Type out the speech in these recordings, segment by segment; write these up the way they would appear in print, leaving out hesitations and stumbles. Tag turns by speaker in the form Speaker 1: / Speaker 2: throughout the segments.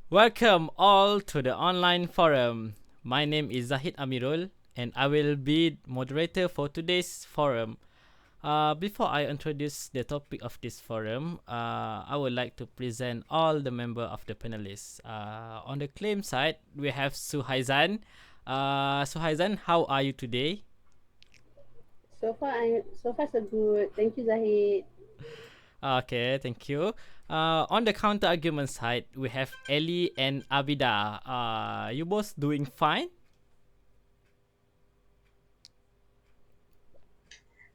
Speaker 1: Welcome all to the online forum. My name is Zahid Amirul and I will be moderator for today's forum. Before I introduce the topic of this forum, I would like to present all the members of the panelists. On the claim side, we have Suhaizan. Suhaizan, how are you today?
Speaker 2: So far so good. Thank you, Zahid.
Speaker 1: Okay, thank you. On the counter argument side, we have ELLI and ABIDAH. You both doing fine?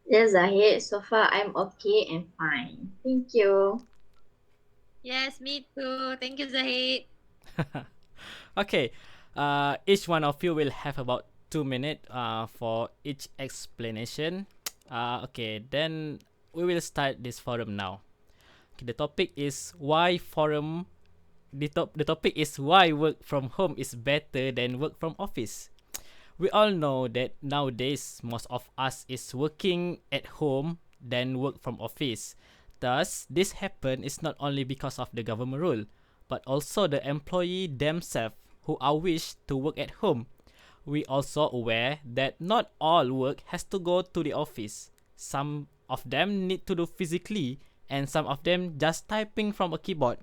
Speaker 3: Yes, Zahid. So far, I'm okay and fine. Thank you.
Speaker 4: Yes, me too. Thank you, Zahid.
Speaker 1: Okay, each one of you will have about 2 minutes for each explanation. Okay, then we will start this forum now. Okay, the topic is why forum. The topic is why work from home is better than work from office. We all know that nowadays most of us is working at home than work from office. Thus, this happen is not only because of the government rule, but also the employee themselves who are wish to work at home. We also aware that not all work has to go to the office. Some of them need to do physically and some of them just typing from a keyboard.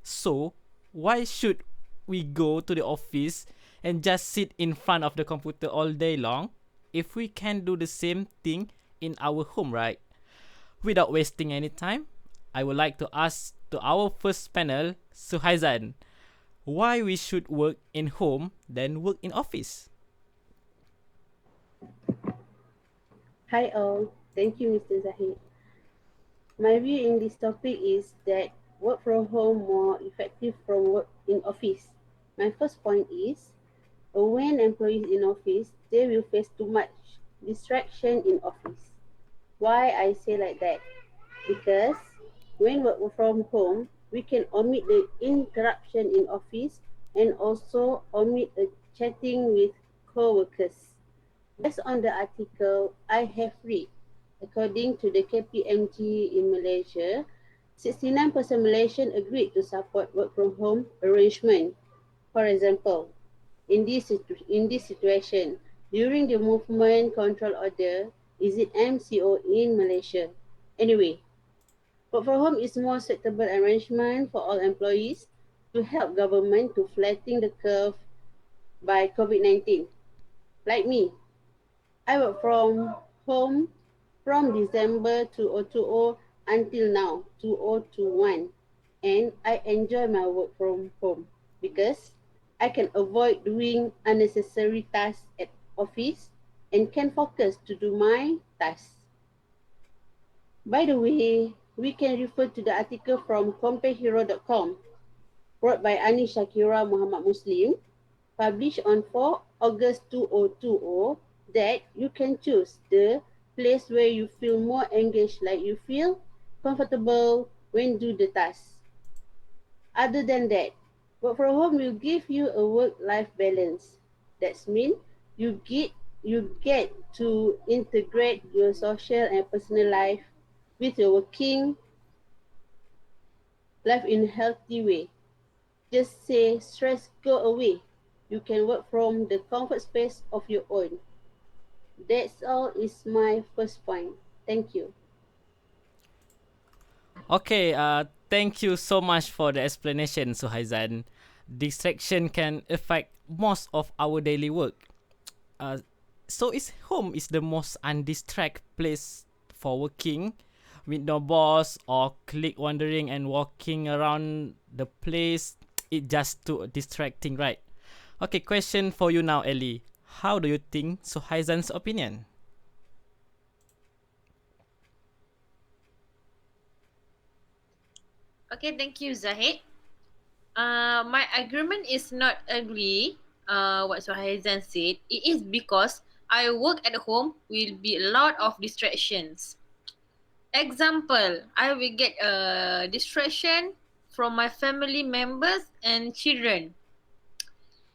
Speaker 1: So, why should we go to the office and just sit in front of the computer all day long if we can do the same thing in our home, right? Without wasting any time, I would like to ask to our first panel, Suhaizan, why we should work in home than work in office.
Speaker 2: Hi all. Thank you, Mr. Zahid. My view in this topic is that work from home more effective from work in office. My first point is when employees in office, they will face too much distraction in office. Why I say like that? Because when work from home, we can omit the interruption in office and also omit the chatting with co-workers. Based on the article I have read, according to the KPMG in Malaysia, 69% Malaysian agreed to support work from home arrangement. For example, in this situation, during the movement control order, is it MCO in Malaysia? Anyway, work from home is more suitable arrangement for all employees to help government to flatten the curve by COVID-19. Like me, I work from home from December 2020 until now, 2021, and I enjoy my work from home because I can avoid doing unnecessary tasks at office and can focus to do my tasks. By the way, we can refer to the article from comparehero.com wrote by Ani Shakira Muhammad Muslim, published on 4 August 2020, that you can choose the place where you feel more engaged, like you feel comfortable when do the task. Other than that, work from home will give you a work-life balance. That's mean you get to integrate your social and personal life with your working life in a healthy way. Just say stress go away. You can work from the comfort space of your own. That's all is my first point. Thank you.
Speaker 1: Okay, thank you so much for the explanation, Suhaizan. Distraction can affect most of our daily work. Uh, so is home is the most undistract place for working with no boss or click wandering and walking around the place. It just too distracting, right? Okay, question for you now, Ellie. How do you think Suhaizan's opinion?
Speaker 4: Okay, thank you, Zahid. My agreement is not agree. What Suhaizan said. It is because I work at home will be a lot of distractions. Example, I will get a distraction from my family members and children.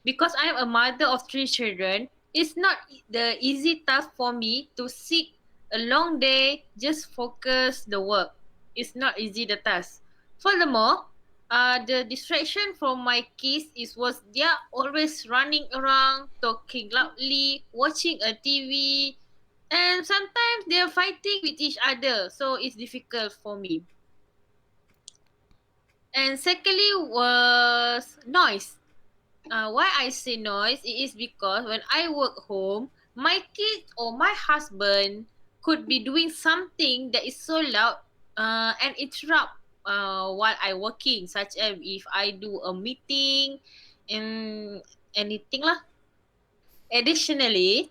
Speaker 4: Because I am a mother of three children, it's not the easy task for me to sit a long day just focus the work. It's not easy the task. Furthermore, The distraction from my kids was they're always running around, talking loudly, watching a TV, and sometimes they're fighting with each other. So it's difficult for me. And secondly was noise. Why I say noise? It is because when I work home, my kids or my husband could be doing something that is so loud and interrupt while I working, such as if I do a meeting and anything lah. Additionally,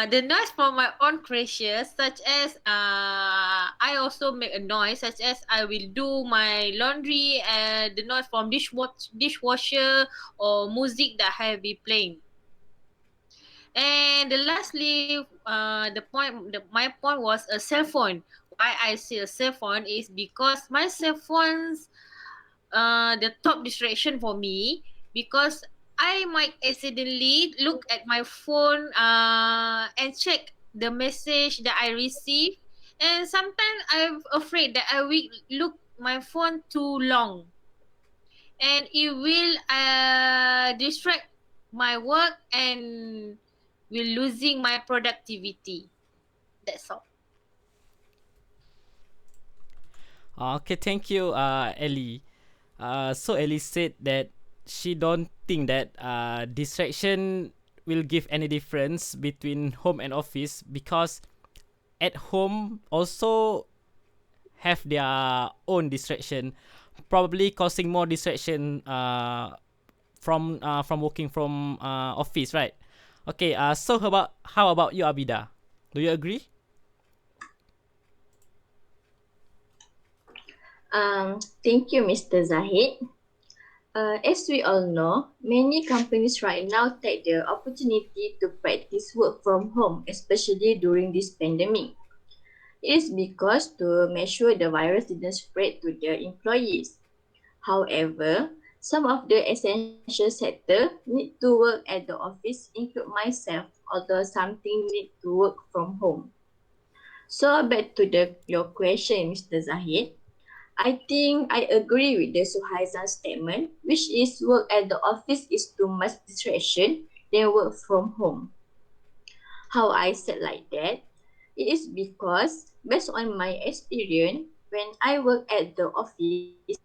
Speaker 4: the noise from my own creation, such as I also make a noise, such as I will do my laundry and the noise from dishwasher or music that I have been playing. And the lastly, my point was a cell phone. Why I say a cell phone is because my cell phones the top distraction for me because I might accidentally look at my phone and check the message that I receive, and sometimes I'm afraid that I will look my phone too long and it will distract my work and will losing my productivity. That's all.
Speaker 1: Okay, thank you, Ellie. So Ellie said that she don't think that distraction will give any difference between home and office because at home also have their own distraction, probably causing more distraction from working from office, right? Okay. So how about you, Abida? Do you agree?
Speaker 3: Thank you, Mr. Zahid. As we all know, many companies right now take the opportunity to practice work from home, especially during this pandemic. It is because to make sure the virus didn't spread to their employees. However, some of the essential sector need to work at the office, include myself, although something need to work from home. So back to your question, Mr. Zahid. I think I agree with the Suhaizan statement, which is work at the office is too much distraction than work from home. How I said like that? It is because based on my experience, when I work at the office,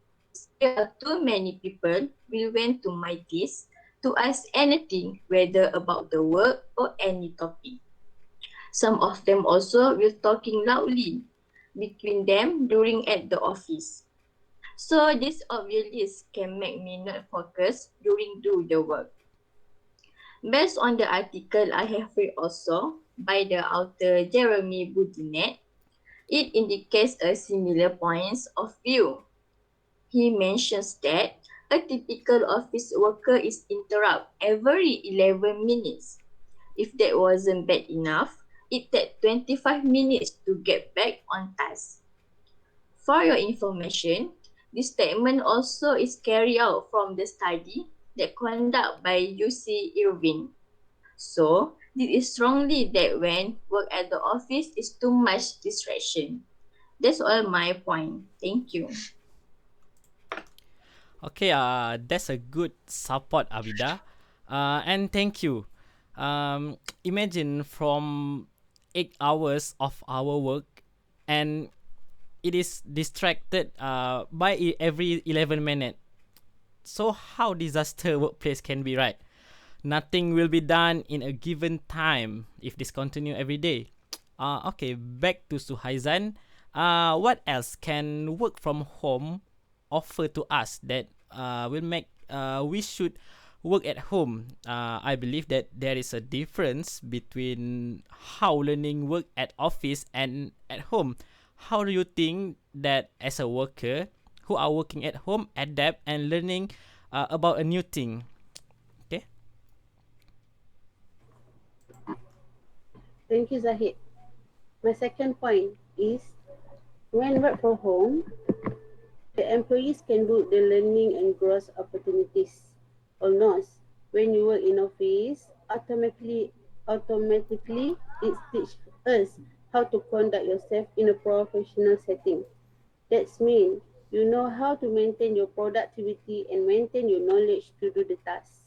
Speaker 3: there are too many people will went to my desk to ask anything, whether about the work or any topic. Some of them also will talking loudly between them during at the office. So this obviously can make me not focus during do the work. Based on the article I have read also by the author Jeremy Budinet, it indicates a similar points of view. He mentions that a typical office worker is interrupted every 11 minutes. If that wasn't bad enough, it takes 25 minutes to get back on task. For your information, this statement also is carried out from the study that conducted by UC Irvine. So, this is strongly that when work at the office is too much distraction. That's all my point. Thank you.
Speaker 1: Okay. That's a good support, Abida. And thank you. Imagine from 8 hours of our work, and it is distracted by every 11 minutes. So how disaster workplace can be, right? Nothing will be done in a given time if this continue every day. Okay, back to Suhaizan. What else can work from home offer to us that will make we should work at home? I believe that there is a difference between how learning work at office and at home. How do you think that as a worker who are working at home adapt and learning about a new thing? Okay.
Speaker 2: Thank you, Zahid. My second point is when work from home, the employees can do the learning and growth opportunities. Almost when you work in office, automatically it teaches us how to conduct yourself in a professional setting. That's mean You know how to maintain your productivity and maintain your knowledge to do the task.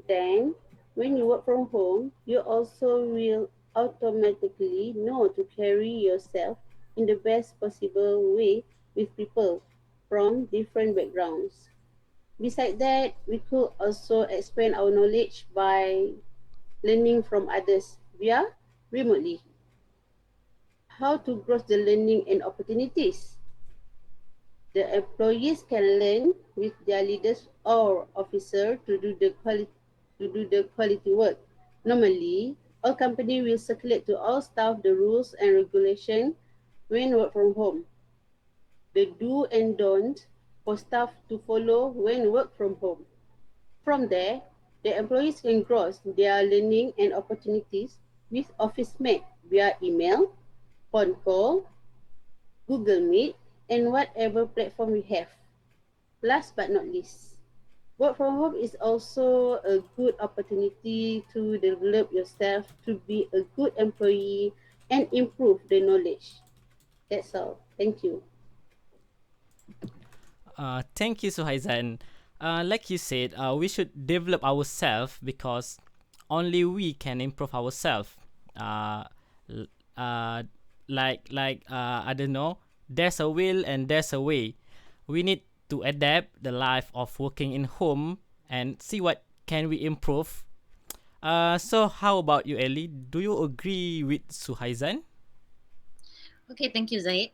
Speaker 2: Then, when you work from home, you also will automatically know to carry yourself in the best possible way with people from different backgrounds. Besides that, we could also expand our knowledge by learning from others via remotely. How to grow the learning and opportunities. The employees can learn with their leaders or officer to do the quality work. Normally, all company will circulate to all staff the rules and regulation when work from home. The do and don't for staff to follow when work from home. From there, the employees can grow their learning and opportunities with office mate via email, phone call, Google Meet, and whatever platform we have. Last but not least, work from home is also a good opportunity to develop yourself to be a good employee and improve the knowledge. That's all. Thank you.
Speaker 1: Thank you, Suhaizan. Like you said, we should develop ourselves because only we can improve ourselves. Uh, l- uh, I don't know. There's a will and there's a way. We need to adapt the life of working in home and see what can we improve. So how about you, Ellie? Do you agree with Suhaizan?
Speaker 4: Okay, thank you, Zahid.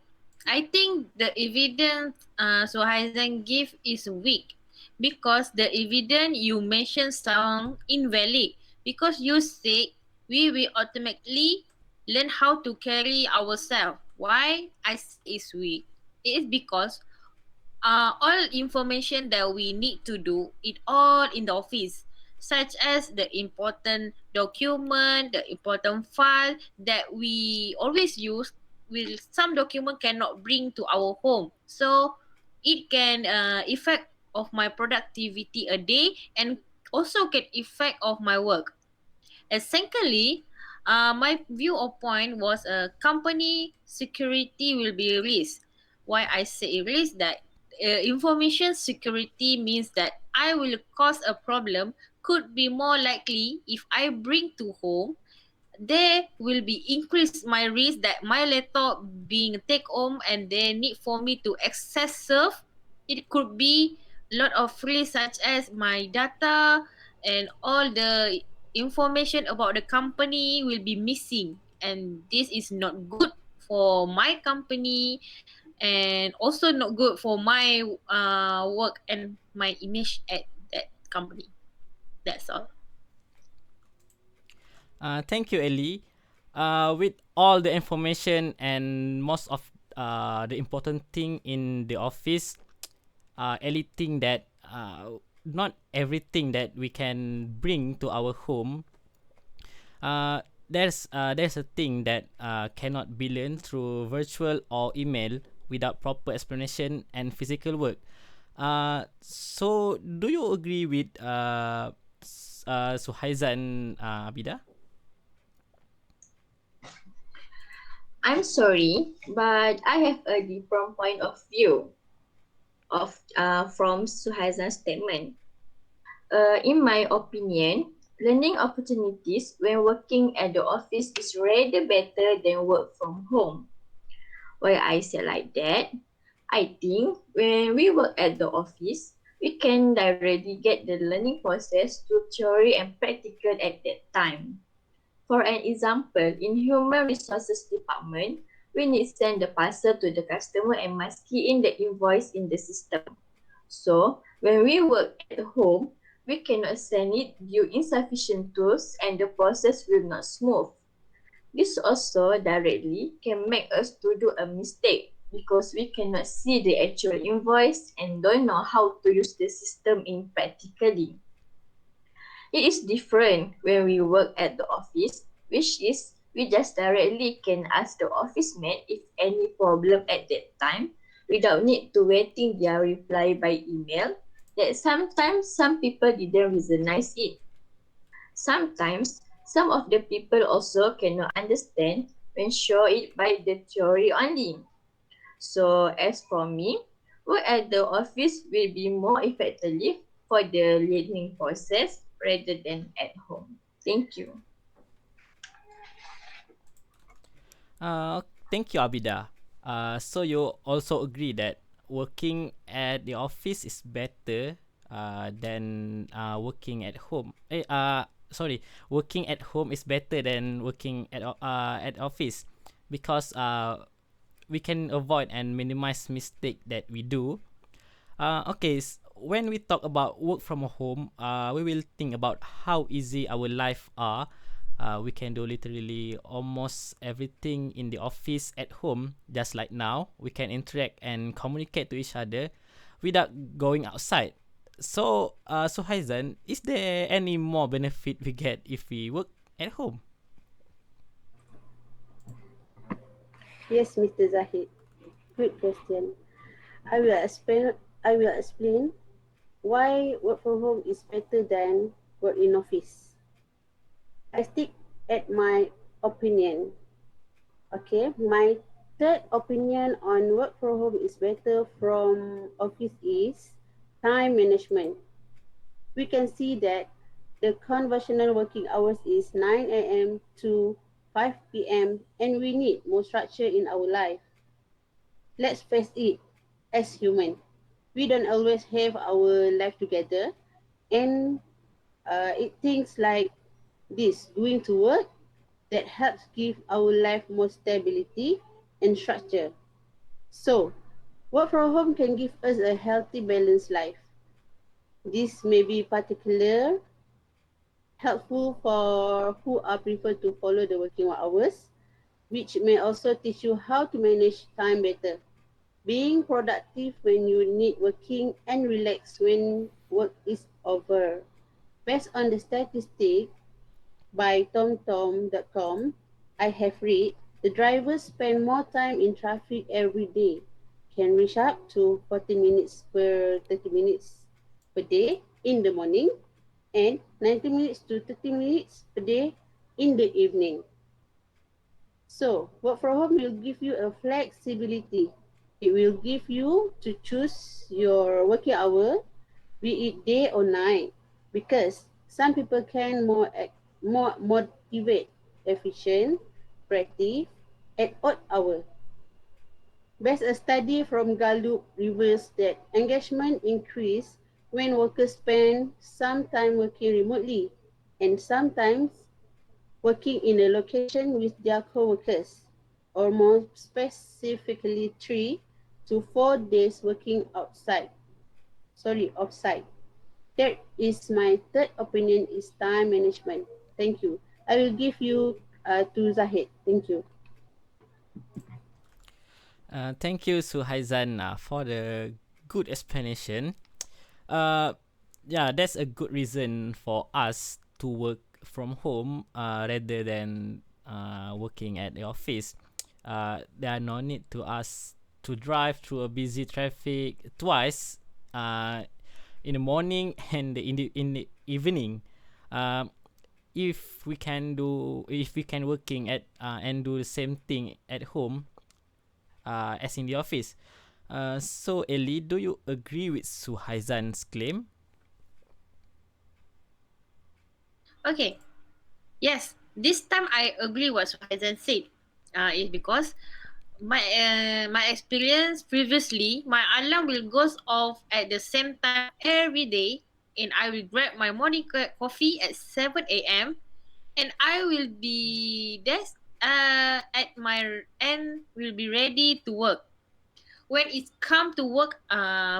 Speaker 4: I think the evidence Suhaizan give is weak because the evidence you mentioned sound invalid because you say we will automatically learn how to carry ourselves. Why I say it's weak? It is because all information that we need to do it all in the office, such as the important document, the important file that we always use. Will some document cannot bring to our home, so it can affect of my productivity a day and also can affect of my work. And secondly, my view or point was a company security will be risk. Why I say risk that information security means that I will cause a problem could be more likely if I bring to home, there will be increase my risk that my laptop being take home and they need for me to access serve. It could be lot of risk such as my data and all the information about the company will be missing, and this is not good for my company and also not good for my work and my image at that company. That's all.
Speaker 1: Thank you, Ellie. With all the information and most of the important thing in the office, Ellie think that not everything that we can bring to our home. There's a thing that cannot be learned through virtual or email without proper explanation and physical work. So do you agree with Suhaizan, Abida?
Speaker 3: I'm sorry, but I have a different point of view of from Suhaizan's statement. In my opinion, learning opportunities when working at the office is rather better than work from home. Why I say like that? I think when we work at the office, we can directly get the learning process through theory and practical at that time. For an example, in human resources department, we need send the parcel to the customer and must key in the invoice in the system. So when we work at home, we cannot send it due insufficient tools and the process will not smooth. This also directly can make us to do a mistake because we cannot see the actual invoice and don't know how to use the system in practically. It is different when we work at the office, which is we just directly can ask the office mate if any problem at that time without need to waiting their reply by email. That sometimes some people didn't recognize it. Sometimes some of the people also cannot understand when show it by the theory only. So as for me, Work at the office will be more effective for the learning process rather than at home. Thank you.
Speaker 1: Thank you, Abida. So you also agree that working at the office is better than working at home. Sorry, working at home is better than working at office because we can avoid and minimize mistake that we do. Okay, when we talk about work from home, we will think about how easy our life are. We can do literally almost everything in the office at home, just like now. We can interact and communicate to each other without going outside. So, Suhaizan, is there any more benefit we get if we work at home?
Speaker 2: Yes, Mr. Zahid. Good question. I will explain. I will explain why work from home is better than work in office. I stick at my opinion. Okay, my third opinion on work from home is better from office is time management. We can see that the conventional working hours is 9 a.m. to 5 p.m. and we need more structure in our life. Let's face it, as human, we don't always have our life together and it things like this going to work that helps give our life more stability and structure. So, work from home can give us a healthy, balanced life. This may be particular helpful for who are prefer to follow the working hours, which may also teach you how to manage time better. Being productive when you need working and relax when work is over. Based on the statistic by TomTom.com, I have read the drivers spend more time in traffic every day, can reach up to 40 minutes per 30 minutes per day in the morning and 90 minutes to 30 minutes per day in the evening. So, work from home will give you a flexibility. It will give you to choose your working hour, be it day or night, because some people can more motivate, efficient, productive at odd hour. Best a study from Gallup reveals that engagement increase when workers spend some time working remotely and sometimes working in a location with their co-workers, or more specifically 3 to 4 days working offsite. That is my third opinion is time management. Thank you. I will give you to Zahid. Thank you.
Speaker 1: Thank you, Suhaizan, for the good explanation. Uh, yeah, that's a good reason for us to work from home rather than working at the office. There are no need to us to drive through a busy traffic twice in the morning and in the evening. Um, if we can working at and do the same thing at home as in the office. So Ellie, do you agree with Suhaizan's claim?
Speaker 4: Okay. Yes, this time I agree what Suhaizan said. Is because my experience previously, my alarm will goes off at the same time every day, and I will grab my morning coffee at 7 a.m. and I will be at my end will be ready to work. When it come to work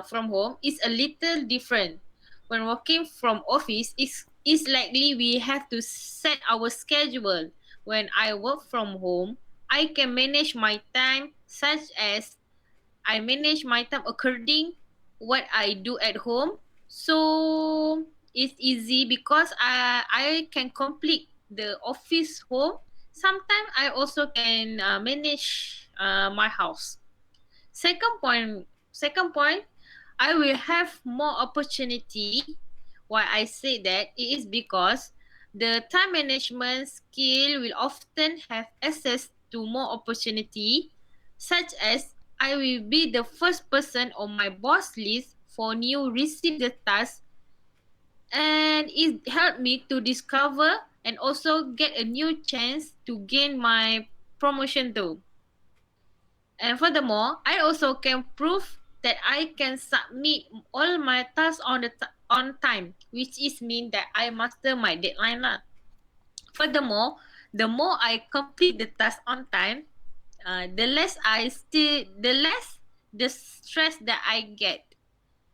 Speaker 4: from home, it's a little different. When working from office, is likely we have to set our schedule. When I work from home, I can manage my time such as I manage my time according what I do at home. So it's easy because I can complete the office home. Sometimes I also can manage my house. Second point, I will have more opportunity. Why I say that it is because the time management skill will often have access to more opportunity, such as I will be the first person on my boss list for new receive the task, and it helped me to discover and also get a new chance to gain my promotion too. And furthermore, I also can prove that I can submit all my tasks on time, which is mean that I master my deadline lah. Furthermore, the more I complete the task on time, the less the stress that I get,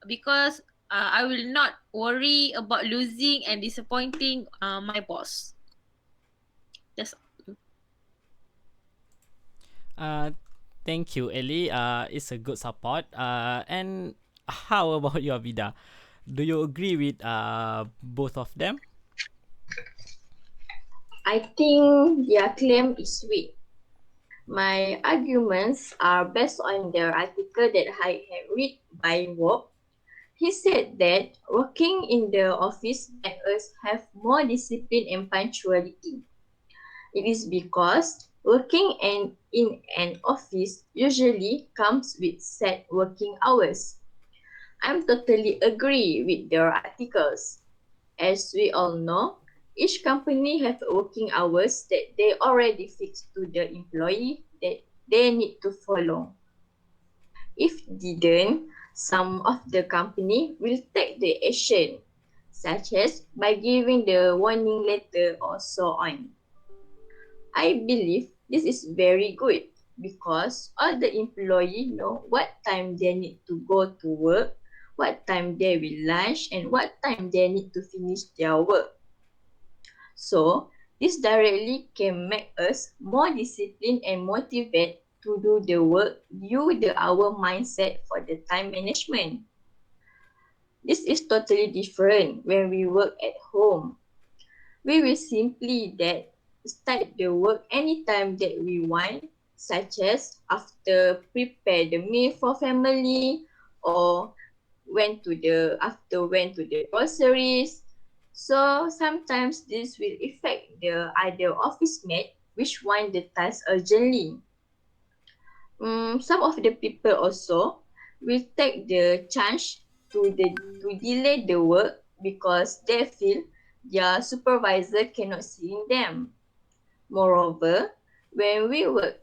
Speaker 4: because I will not worry about losing and disappointing my boss. That's
Speaker 1: Uh, thank you, Ellie. It's a good support. And how about you, Abida? Do you agree with both of them?
Speaker 3: I think their claim is weak. My arguments are based on the article that I have read by Work. He said that working in the office makes us have more discipline and punctuality. It is because working in an office usually comes with set working hours. I'm totally agree with their articles. As we all know, each company have working hours that they already fixed to the employee that they need to follow. If didn't, some of the company will take the action, such as by giving the warning letter or so on. I believe this is very good because all the employee know what time they need to go to work, what time they will lunch, and what time they need to finish their work. So this directly can make us more disciplined and motivated to do the work due the our mindset for the time management. This is totally different when we work at home. We will simply that start the work anytime that we want, such as after prepare the meal for family or went to the groceries. So sometimes this will affect the other office mate which want the task urgently. Some of the people also will take the chance to delay the work because they feel their supervisor cannot see them. Moreover, when we work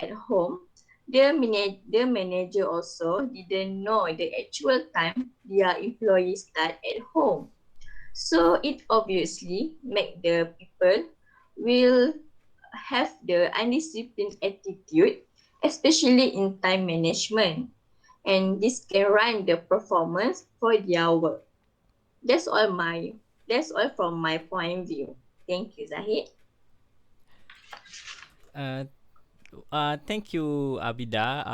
Speaker 3: at home, the manager also didn't know the actual time their employees start at home. So it obviously make the people will have the undisciplined attitude, especially in time management. And this can run the performance for their work. That's all from my point of view. Thank you, Zahid.
Speaker 1: Uh, thank you, Abida.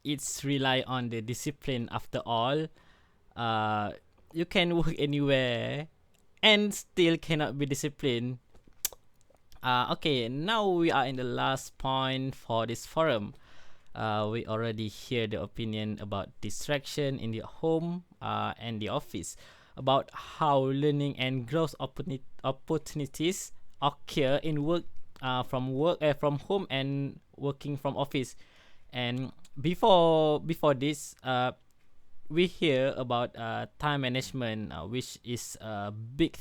Speaker 1: It's rely on the discipline after all. Uh, you can work anywhere and still cannot be disciplined. Okay, now we are in the last point for this forum. We already hear the opinion about distraction in the home and the office, about how learning and growth opportunities occur in from home and working from office. And before this, we hear about time management, which is a big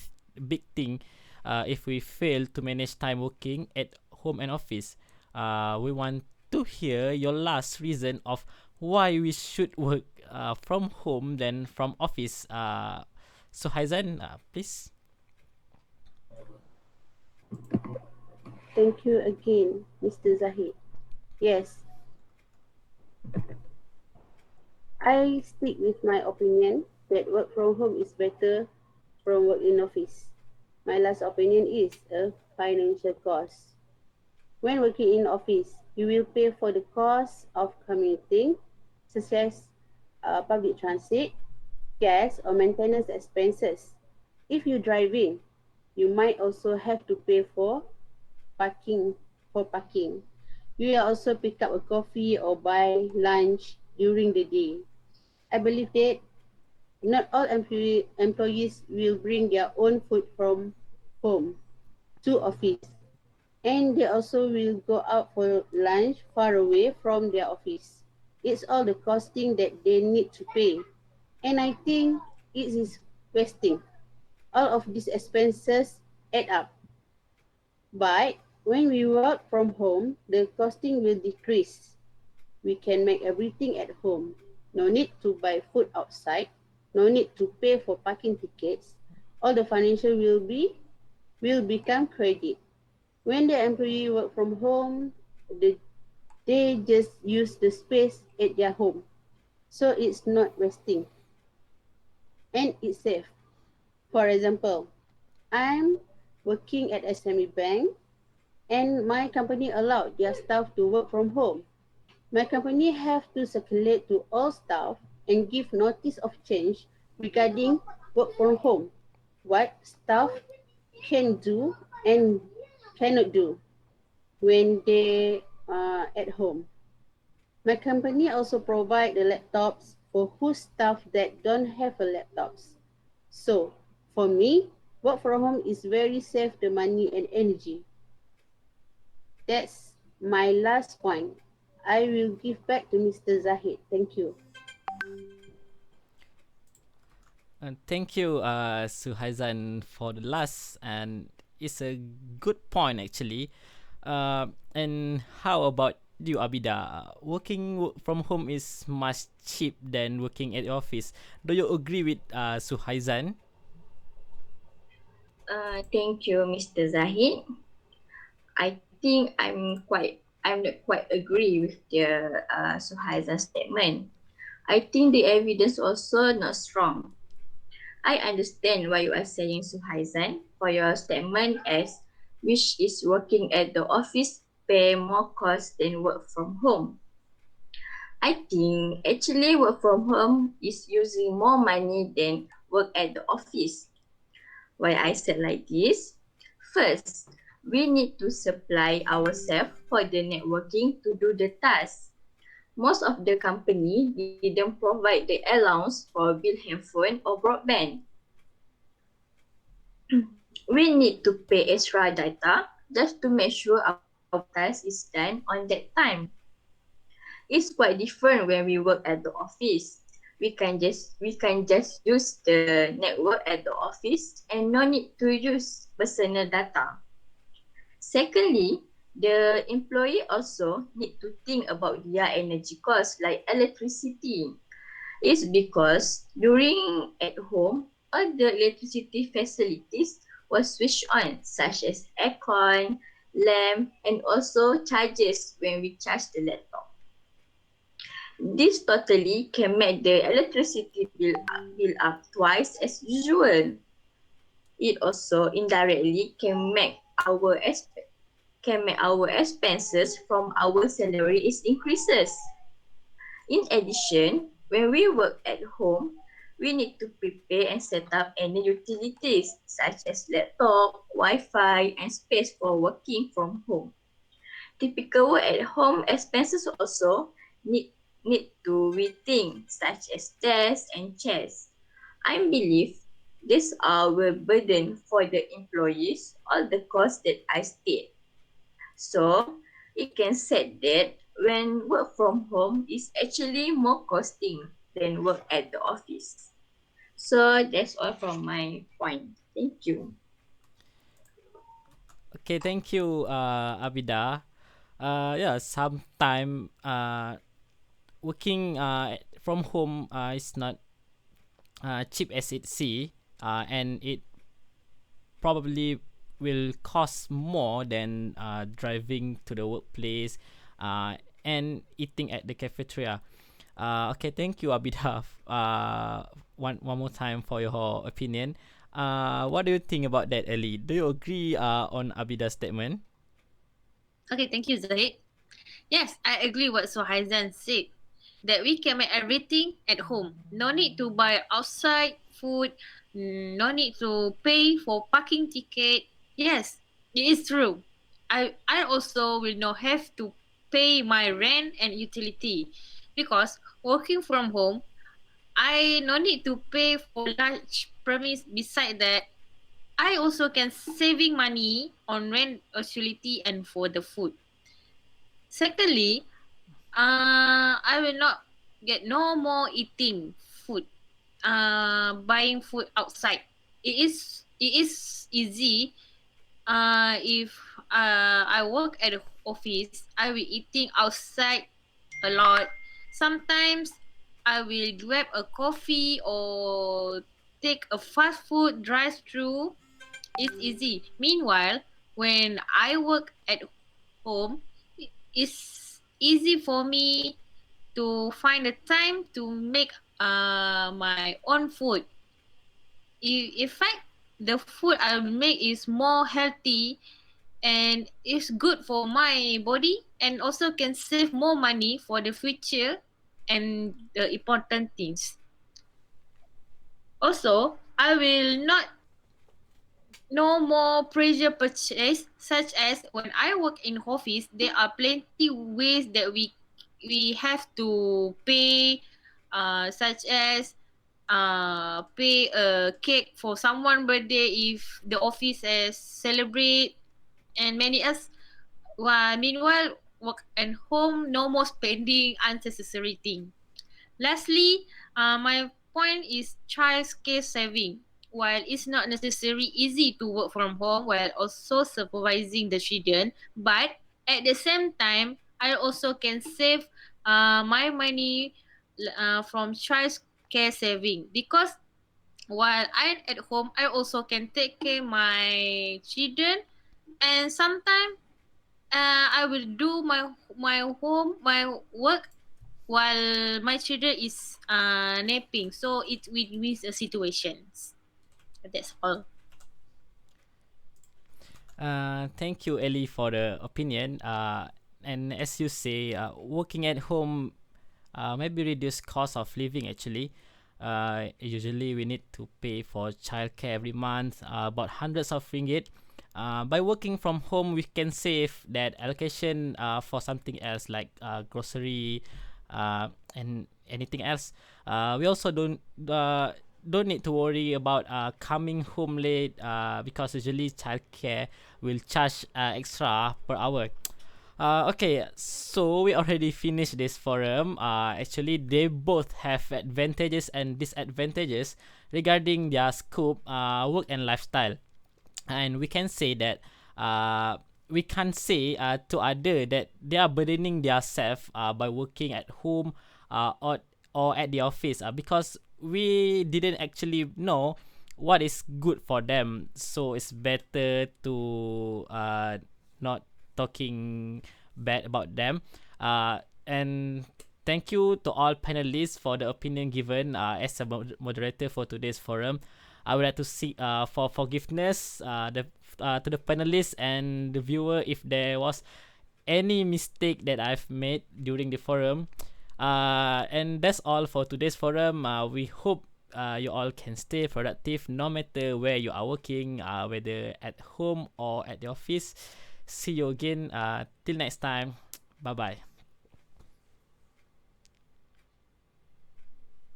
Speaker 1: thing. If we fail to manage time working at home and office, we want to hear your last reason of why we should work from home than from office. Suhaizan, please.
Speaker 2: Thank you again, Mr. Zahid. Yes, I stick with my opinion that work from home is better from work in office. My last opinion is a financial cost. When working in office, you will pay for the cost of commuting, such as public transit, gas, or maintenance expenses. If you're driving, you might also have to pay parking for parking. You will also pick up a coffee or buy lunch during the day. I believe that not all employees will bring their own food from home to office. And they also will go out for lunch far away from their office. It's all the costing that they need to pay. And I think it is wasting. All of these expenses add up. But when we work from home, the costing will decrease. We can make everything at home. No need to buy food outside. No need to pay for parking tickets. All the financial will become credit. When the employee work from home, they just use the space at their home. So it's not wasting and it's safe. For example, I'm working at SME Bank and my company allowed their staff to work from home. My company have to circulate to all staff and give notice of change regarding work from home, what staff can do and cannot do when they are at home. My company also provide the laptops for whose staff that don't have a laptops. So, for me, work from home is very save the money and energy. That's my last point. I will give back to Mr. Zahid. Thank you.
Speaker 1: And thank you, Suhaizan, for the last, and it's a good point actually. And how about you, Abida? From home is much cheap than working at the office. Do you agree with Suhaizan?
Speaker 3: Thank you, Mr. Zahid. I think I'm not quite agree with the Suhaizan statement. I think the evidence also not strong. I understand why you are saying Suhaizan for your statement as which is working at the office pay more cost than work from home. I think actually work from home is using more money than work at the office. Why I said like this? First, we need to supply ourselves for the networking to do the task. Most of the company didn't provide the allowance for bill handphone or broadband. We need to pay extra data just to make sure our task is done on that time. It's quite different when we work at the office. We can just use the network at the office and no need to use personal data. Secondly, the employee also need to think about their energy costs like electricity. It's because during at home, all the electricity facilities were switched on, such as aircon, lamp, and also charges when we charge the laptop. This totally can make the electricity bill up twice as usual. It also indirectly can make our expenses from our salary is increases. In addition, when we work at home, we need to prepare and set up any utilities such as laptop, Wi-Fi, and space for working from home. Typical work at home expenses also need to rethink such as desks and chairs. I believe these are a burden for the employees, all the costs that I state. So it can said that when work from home is actually more costing than work at the office. So that's all from my point. Thank you.
Speaker 1: Okay, thank you, Abida. Yeah, sometime working from home is not cheap as it see, and it probably will cost more than driving to the workplace and eating at the cafeteria. Okay, thank you, Abida. One more time for your opinion. What do you think about that, Ellie? Do you agree on Abida's statement?
Speaker 4: Okay, thank you, Zahid. Yes, I agree what Suhaizan said. That we can make everything at home. No need to buy outside food. No need to pay for parking ticket. Yes, it is true. I also will not have to pay my rent and utility because working from home, I no need to pay for large premise. Beside that, I also can saving money on rent, utility, and for the food. Secondly, I will not get no more eating food, buying food outside. It is easy. If I work at the office, I will eating outside a lot. Sometimes I will grab a coffee or take a fast food drive through. It's easy. Meanwhile, when I work at home, it's easy for me to find the time to make my own food. In fact, the food I make is more healthy and it's good for my body and also can save more money for the future and the important things. Also, I will not no more pressure purchase such as when I work in office there are plenty ways that we have to pay, such as pay a cake for someone birthday if the office has celebrate and many else. Meanwhile, work and home, no more spending unnecessary thing. Lastly, my point is childcare saving. While it's not necessarily easy to work from home while also supervising the children, but at the same time, I also can save my money from childcare saving because while I'm at home, I also can take care my children and sometimes I will do my work while my children is napping. So it win-win situations. That's all.
Speaker 1: Thank you, Ellie, for the opinion. And as you say, working at home maybe reduce cost of living actually. Usually we need to pay for childcare every month, about hundreds of ringgit. By working from home, we can save that allocation for something else like grocery and anything else. We also don't need to worry about coming home late because usually childcare will charge extra per hour. Okay, so we already finished this forum. Actually, they both have advantages and disadvantages regarding their scope, work and lifestyle. And we can say that we can say to other that they are burdening themselves by working at home or at the office because we didn't actually know what is good for them. So it's better to not talking bad about them. And thank you to all panelists for the opinion given as a moderator for today's forum. I would like to seek for forgiveness to the panelists and the viewer if there was any mistake that I've made during the forum. And that's all for today's forum. We hope you all can stay productive no matter where you are working, whether at home or at the office. See you again. Till next time. Bye bye.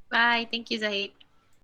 Speaker 4: Bye. Thank you, Zahid.